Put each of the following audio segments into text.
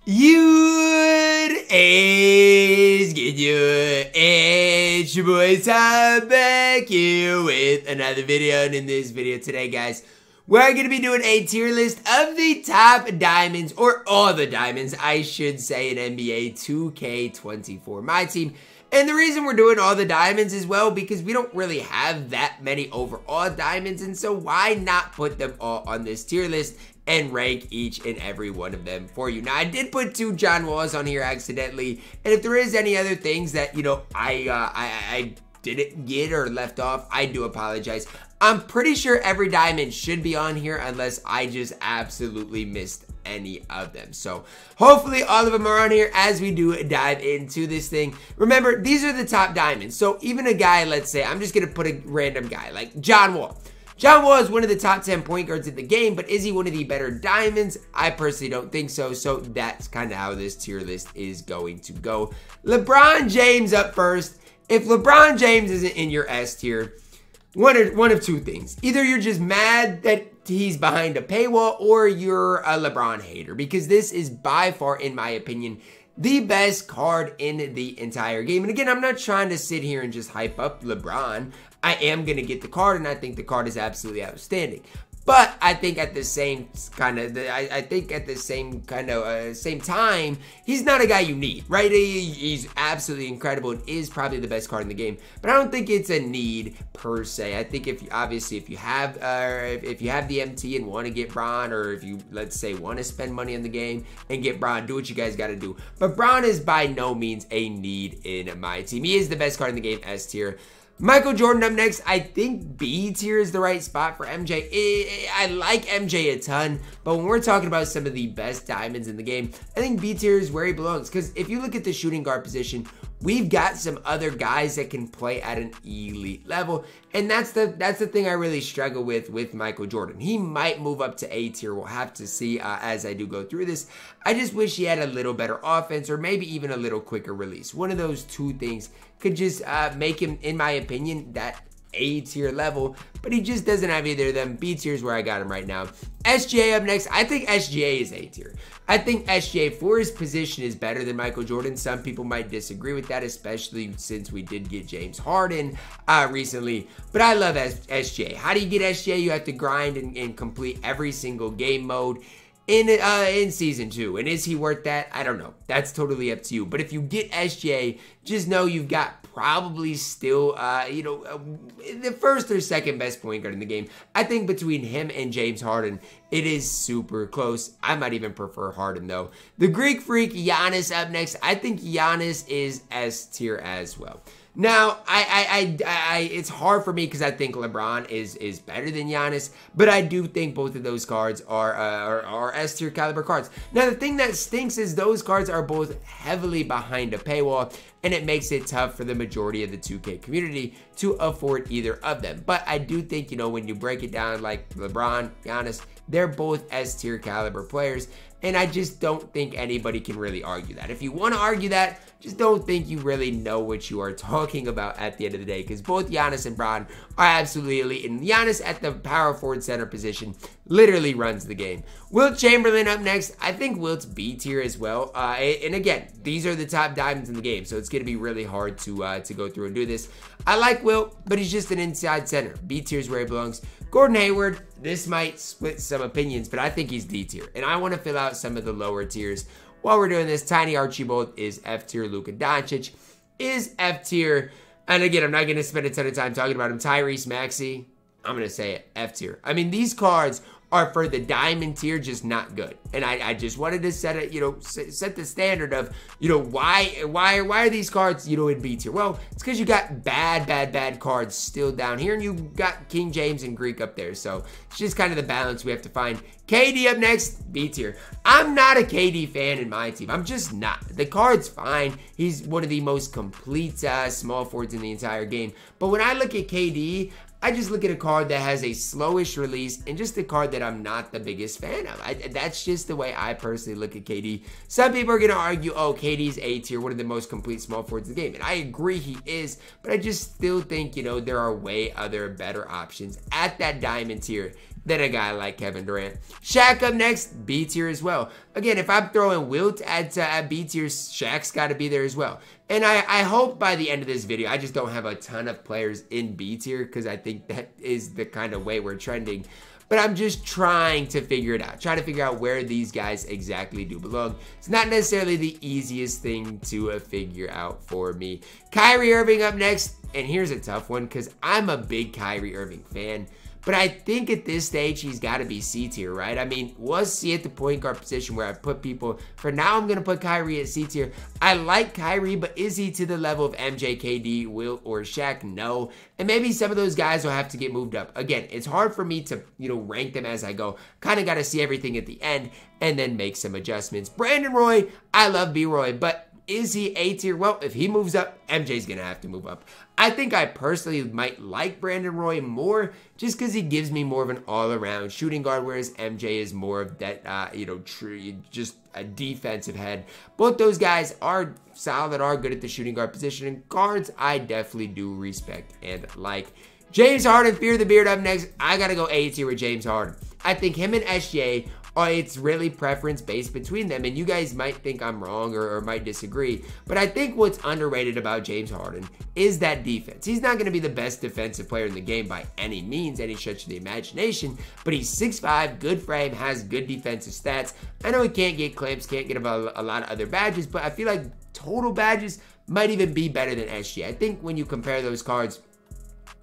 Good is good, it's your boy Tom back here with another video. And in this video today, guys, we're going to be doing a tier list of the top diamonds, or all the diamonds, I should say, in NBA 2K24 MyTEAM. And the reason we're doing all the diamonds as well, because we don't really have that many overall diamonds, and so why not put them all on this tier list and rank each and every one of them for you. Now, I did put 2 John Walls on here accidentally, and if there is any other things that, you know, I didn't get or left off, I do apologize. I'm pretty sure every diamond should be on here unless I just absolutely missed any of them. So hopefully all of them are on here as we do dive into this thing. Remember, these are the top diamonds. So even a guy, let's say, I'm just going to put a random guy like John Wall. John Wall is one of the top 10 point guards in the game, but is he one of the better diamonds? I personally don't think so, so that's kind of how this tier list is going to go. LeBron James up first. If LeBron James isn't in your S tier, one of two things. Either you're just mad that he's behind a paywall, or you're a LeBron hater, because this is by far, in my opinion, the best card in the entire game. And again, I'm not trying to sit here and just hype up LeBron. I am going to get the card, and I think the card is absolutely outstanding. But I think at the same kind of, same time, he's not a guy you need, right? He's absolutely incredible and is probably the best card in the game. But I don't think it's a need per se. I think if you have the MT and want to get Bron, or if you, let's say, want to spend money on the game and get Bron, do what you guys got to do. But Bron is by no means a need in my team. He is the best card in the game, S tier. Michael Jordan up next. I think B tier is the right spot for MJ. I like MJ a ton, but when we're talking about some of the best diamonds in the game, I think B tier is where he belongs. Because if you look at the shooting guard position, we've got some other guys that can play at an elite level, and that's the thing I really struggle with Michael Jordan. He might move up to A tier. We'll have to see as I do go through this. I just wish he had a little better offense, or maybe even a little quicker release. One of those two things could just make him, in my opinion, that A tier level, but he just doesn't have either of them. B tier is where I got him right now. SGA up next. I think SGA is A tier. I think SGA for his position is better than Michael Jordan. Some people might disagree with that, especially since we did get James Harden recently, but I love SGA. How do you get SGA? You have to grind and complete every single game mode in season 2, and is he worth that? I don't know. That's totally up to you. But if you get SGA, just know you've got probably still the first or second best point guard in the game. I think between him and James Harden, it is super close. I might even prefer Harden though. The Greek Freak Giannis up next. I think Giannis is S tier as well. Now, it's hard for me because I think LeBron is better than Giannis, but I do think both of those cards are S tier caliber cards. Now, the thing that stinks is those cards are both heavily behind a paywall, and it makes it tough for the majority of the 2K community to afford either of them. But I do think, you know, when you break it down, like LeBron, Giannis, they're both S tier caliber players, and I just don't think anybody can really argue that. If you want to argue that, just don't think you really know what you are talking about at the end of the day, because both Giannis and Bron are absolutely elite, and Giannis at the power forward center position literally runs the game. Wilt Chamberlain up next. I think Wilt's B tier as well, and again, these are the top diamonds in the game, so it's going to be really hard to go through and do this. I like Wilt, but he's just an inside center. B tier is where he belongs. Gordon Hayward, this might split some opinions, but I think he's D tier, and I want to fill out some of the lower tiers. While we're doing this, Tiny Archibald is F tier. Luka Doncic is F tier. And again, I'm not going to spend a ton of time talking about him. Tyrese Maxey, I'm going to say it, F tier. I mean, these cards are for the diamond tier, just not good. And I just wanted to set it, set the standard of, why are these cards, in B tier? Well, it's because you got bad cards still down here, and you got King James and Greek up there. So it's just kind of the balance we have to find. KD up next, B tier. I'm not a KD fan in my team. I'm just not. The card's fine. He's one of the most complete small forwards in the entire game. But when I look at KD, I just look at a card that has a slowish release and just a card that I'm not the biggest fan of. That's just the way I personally look at KD. Some people are going to argue, oh, KD's A tier, one of the most complete small forwards in the game. And I agree he is, but I just still think, there are way other better options at that diamond tier. than a guy like Kevin Durant. Shaq up next, B tier as well. Again, if I'm throwing Wilt at B tier, Shaq's got to be there as well. And I hope by the end of this video, I just don't have a ton of players in B tier because I think that is the kind of way we're trending. But I'm just trying to figure it out. Trying to figure out where these guys exactly do belong. It's not necessarily the easiest thing to figure out for me. Kyrie Irving up next. And here's a tough one because I'm a big Kyrie Irving fan. But I think at this stage, he's got to be C tier, right? I mean, was C at the point guard position where I put people. For now, I'm going to put Kyrie at C tier. I like Kyrie, but is he to the level of MJ, KD, Wilt, or Shaq? No. And maybe some of those guys will have to get moved up. Again, it's hard for me to, rank them as I go. Kind of got to see everything at the end and then make some adjustments. Brandon Roy, I love B-Roy, but is he A tier? Well, if he moves up, MJ's going to have to move up. I think I personally might like Brandon Roy more just because he gives me more of an all-around shooting guard, whereas MJ is more of that, just a defensive head. Both those guys are solid, are good at the shooting guard position, and guards I definitely do respect and like. James Harden, Fear the Beard up next. I got to go A tier with James Harden. I think him and SJ, it's really preference based between them, and you guys might think I'm wrong or might disagree, but I think what's underrated about James Harden is that defense. He's not going to be the best defensive player in the game by any means, any stretch of the imagination, but he's 6'5", good frame, has good defensive stats. I know he can't get clamps, can't get a lot of other badges, but I feel like total badges might even be better than SJ. I think when you compare those cards,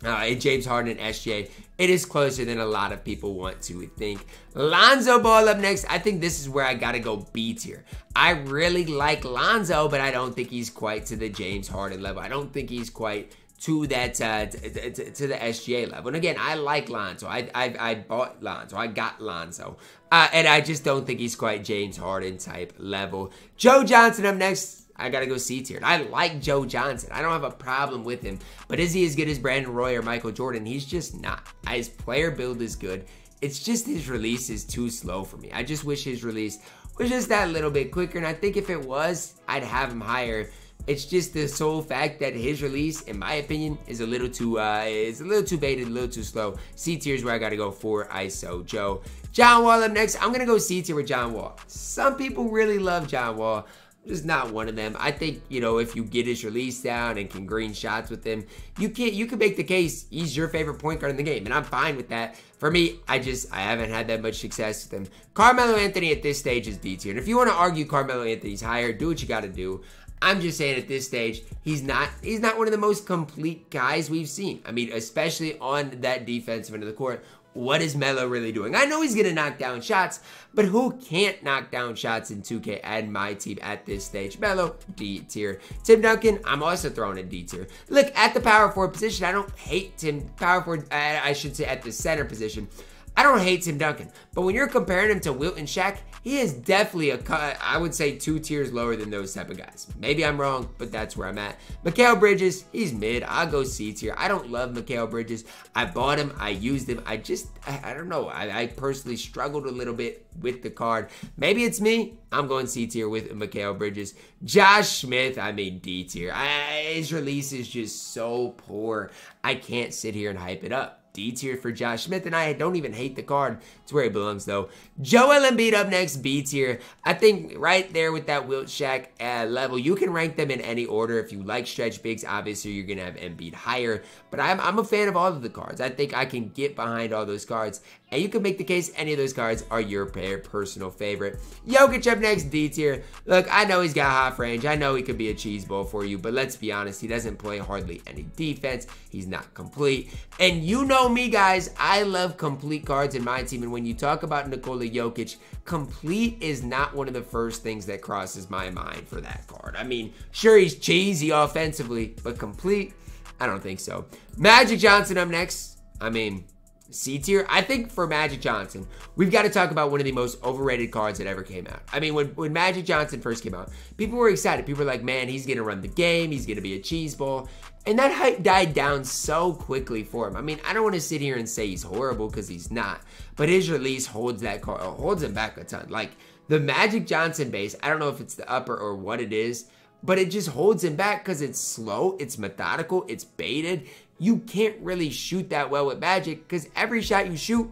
James Harden and SJ, it is closer than a lot of people want to think. Lonzo Ball up next. I think this is where I gotta go B tier. I really like Lonzo, but I don't think he's quite to the James Harden level. I don't think he's quite to that to the SGA level. And again, I like Lonzo. I bought Lonzo. I got Lonzo. And I just don't think he's quite James Harden type level. Joe Johnson up next. I gotta go C tier. I like Joe Johnson. I don't have a problem with him. But is he as good as Brandon Roy or Michael Jordan? He's just not. His player build is good. It's just his release is too slow for me. I just wish his release was just that little bit quicker. And I think if it was, I'd have him higher. It's just the sole fact that his release, in my opinion, is a little too baited, a little too slow. C tier is where I gotta go for ISO Joe. John Wall up next. I'm gonna go C tier with John Wall. Some people really love John Wall. Just not one of them. I think, if you get his release down and can green shots with him, you can make the case he's your favorite point guard in the game, and I'm fine with that. For me, I haven't had that much success with him. Carmelo Anthony at this stage is D tier, and if you want to argue Carmelo Anthony's higher, do what you got to do. I'm just saying at this stage, he's not one of the most complete guys we've seen. I mean, especially on that defensive end of the court. What is Melo really doing? I know he's going to knock down shots, but who can't knock down shots in 2K and my team at this stage? Melo, D tier. Tim Duncan, I'm also throwing a D tier. Look, at the power forward position, I don't hate Tim. Power forward, I should say at the center position, I don't hate Tim Duncan. But when you're comparing him to Wilt and Shaq, he is definitely I would say 2 tiers lower than those type of guys. Maybe I'm wrong, but that's where I'm at. Mikal Bridges, he's mid. I'll go C tier. I don't love Mikal Bridges. I bought him. I used him. I don't know. I personally struggled a little bit with the card. Maybe it's me. I'm going C tier with Mikal Bridges. Josh Smith, I mean D tier. His release is just so poor. I can't sit here and hype it up. D tier for Josh Smith, and I don't even hate the card. It's where he belongs, though. Joel Embiid up next, B tier. I think right there with that Wilt Shaq level, you can rank them in any order. If you like stretch bigs, obviously you're going to have Embiid higher, but I'm a fan of all of the cards. I think I can get behind all those cards, and you can make the case any of those cards are your personal favorite. Jokic up next, D tier. Look, I know he's got half range. I know he could be a cheese ball for you, but let's be honest, he doesn't play hardly any defense. He's not complete, and you know me, guys, I love complete cards in my team, and when you talk about Nikola Jokic, complete is not one of the first things that crosses my mind for that card. I mean, sure, he's cheesy offensively, but complete, I don't think so. Magic Johnson up next. I mean, C tier. I think for Magic Johnson, we've got to talk about one of the most overrated cards that ever came out. I mean, when Magic Johnson first came out, people were excited. People were like, man, he's going to run the game. He's going to be a cheese ball. And that hype died down so quickly for him. I mean, I don't want to sit here and say he's horrible because he's not. But his release holds him back a ton. Like, the Magic Johnson base, I don't know if it's the upper or what it is, but it just holds him back because it's slow, it's methodical, it's baited. You can't really shoot that well with Magic because every shot you shoot,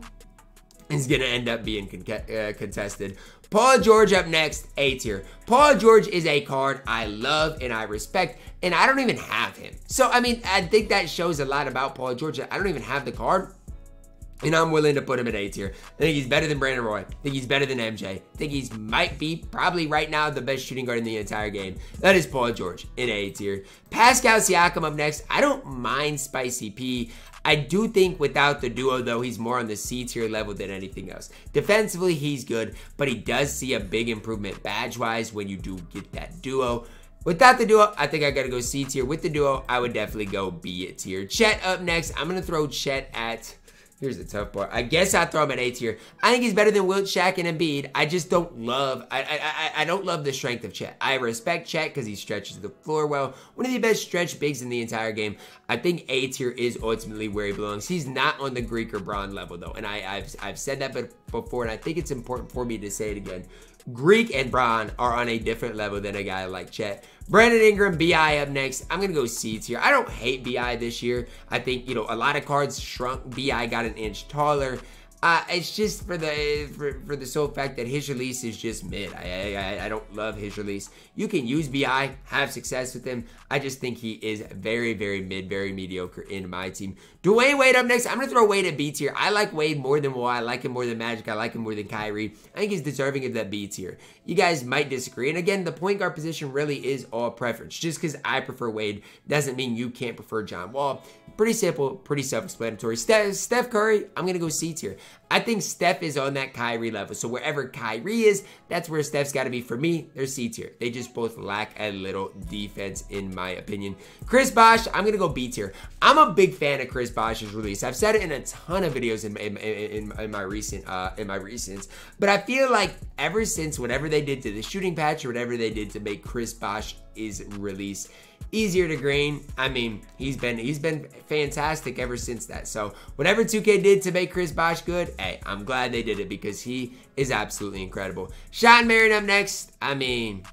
is going to end up being contested. Paul George up next, A tier. Paul George is a card I love and I respect, and I don't even have him. So, I mean, I think that shows a lot about Paul George. I don't even have the card, and I'm willing to put him at A tier. I think he's better than Brandon Roy. I think he's better than MJ. I think he's might be, probably right now, the best shooting guard in the entire game. That is Paul George in A tier. Pascal Siakam up next. I don't mind Spicy P. I do think without the duo, though, he's more on the C tier level than anything else. Defensively, he's good, but he does see a big improvement badge-wise when you do get that duo. Without the duo, I think I gotta go C tier. With the duo, I would definitely go B tier. Chet up next. I'm gonna throw Chet at... Here's the tough part. I guess I'll throw him at A tier. I think he's better than Wilt, Shaq, and Embiid. I just don't love, I don't love the strength of Chet. I respect Chet because he stretches the floor well. One of the best stretch bigs in the entire game. I think A tier is ultimately where he belongs. He's not on the Greek or Braun level though. And I've said that before, and I think it's important for me to say it again. Greek and Braun are on a different level than a guy like Chet. Brandon Ingram, BI up next. I'm going to go C tier. I don't hate BI this year. I think, you know, a lot of cards shrunk. BI got an inch taller. It's just for the sole fact that his release is just mid. I don't love his release. You can use BI, have success with him. I just think he is very, very mid, very mediocre in my team. Dwayne Wade up next. I'm going to throw Wade at B tier. I like Wade more than Kawhi. I like him more than Magic. I like him more than Kyrie. I think he's deserving of that B tier. You guys might disagree. And again, the point guard position really is all preference. Just because I prefer Wade doesn't mean you can't prefer John Wall. Pretty simple, pretty self-explanatory. Steph Curry, I'm going to go C tier. I think Steph is on that Kyrie level. So wherever Kyrie is, that's where Steph's got to be. For me, they're C tier. They just both lack a little defense, in my opinion. Chris Bosh, I'm going to go B tier. I'm a big fan of Chris Bosh's release. I've said it in a ton of videos in my recents. But I feel like ever since whatever they did to the shooting patch or whatever they did to make Chris Bosh's release easier to green, I mean, he's been fantastic ever since that. So whatever 2K did to make Chris Bosh good, hey, I'm glad they did it because he is absolutely incredible. Sean Marion up next. I mean,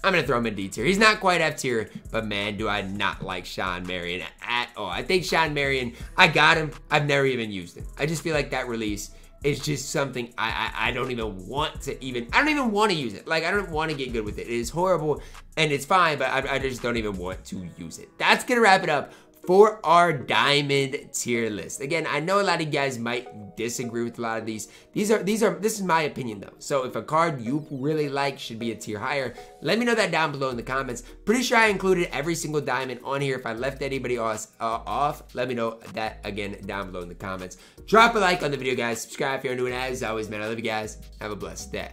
I'm going to throw him in D tier. He's not quite F tier, but man, do I not like Sean Marion at all. I think Sean Marion, I got him. I've never even used him. I just feel like that release is just something I don't even want to I don't even want to use it. Like, I don't want to get good with it. It is horrible and it's fine, but I just don't even want to use it. That's going to wrap it up for our diamond tier list. Again, I know a lot of you guys might disagree with a lot of these. This is my opinion though. So if a card you really like should be a tier higher, let me know that down below in the comments. Pretty sure I included every single diamond on here. If I left anybody else off, let me know that again down below in the comments. Drop a like on the video, guys. Subscribe if you're new, and as always, man, I love you guys. Have a blessed day.